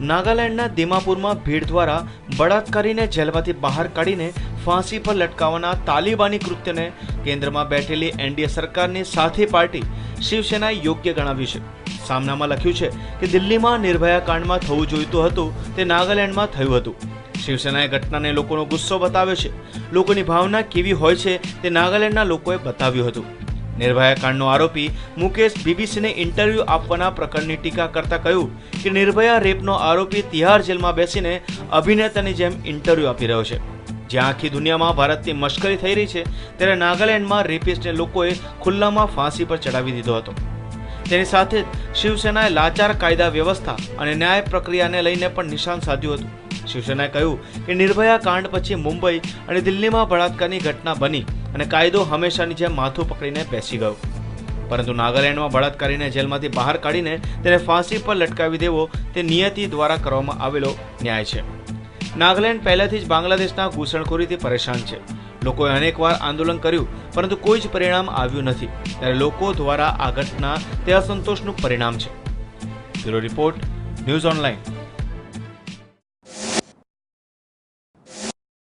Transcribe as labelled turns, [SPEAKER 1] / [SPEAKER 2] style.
[SPEAKER 1] નાગાલેન્ડના દિમાપુરમાં ભીડ દ્વારા બળાત્કારીને જેલમાંથી બહાર કાઢીને ફાંસી પર લટકાવવાના તાલિબાની કૃત્યને કેન્દ્રમાં બેઠેલી એનડીએ સરકારની સાથી પાર્ટી શિવસેનાએ યોગ્ય ગણાવ્યું છે। સામનામાં લખ્યું છે કે દિલ્હીમાં નિર્ભયા કાંડમાં થવું જોઈતું હતું તે નાગાલેન્ડમાં થયું હતું। શિવસેનાએ ઘટનાને લોકોનો ગુસ્સો બતાવ્યો છે। લોકોની ભાવના કેવી હોય છે તે નાગાલેન્ડના લોકોએ બતાવ્યું હતું। નિર્ભયા કાંડનો આરોપી મુકેશ બીબીસીને ઇન્ટરવ્યૂ આપવાના પ્રકરણની ટીકા કરતા કહ્યું કે નિર્ભયા રેપનો આરોપી તિહાર જેલમાં બેસીને અભિનેતાની જેમ ઇન્ટરવ્યૂ આપી રહ્યો છે। જ્યાં આખી દુનિયામાં ભારતની મશ્કરી થઈ રહી છે ત્યારે નાગાલેન્ડમાં રેપિસ્ટને લોકોએ ખુલ્લામાં ફાંસી પર ચડાવી દીધો હતો। તેની સાથે જ શિવસેનાએ લાચાર કાયદા વ્યવસ્થા અને ન્યાય પ્રક્રિયાને લઈને પણ નિશાન સાધ્યું હતું। શિવસેનાએ કહ્યું કે નિર્ભયા કાંડ પછી મુંબઈ અને દિલ્હીમાં બળાત્કારની ઘટના બની અને કાયદો હંમેશાની જેમ માથું પકડીને બેસી ગયો, પરંતુ નાગાલેન્ડમાં બળાત્કારીને જેલમાંથી બહાર કાઢીને તેને ફાંસી પર લટકાવી દેવો તે નિયતિ દ્વારા કરવામાં આવેલો ન્યાય છે। નાગાલેન્ડ પહેલાથી જ બાંગ્લાદેશના ઘૂસણખોરીથી પરેશાન છે। લોકોએ અનેકવાર આંદોલન કર્યું પરંતુ કોઈ જ પરિણામ આવ્યું નથી, ત્યારે લોકો દ્વારા આ ઘટના તે અસંતોષનું પરિણામ છે। Bureau report, news online.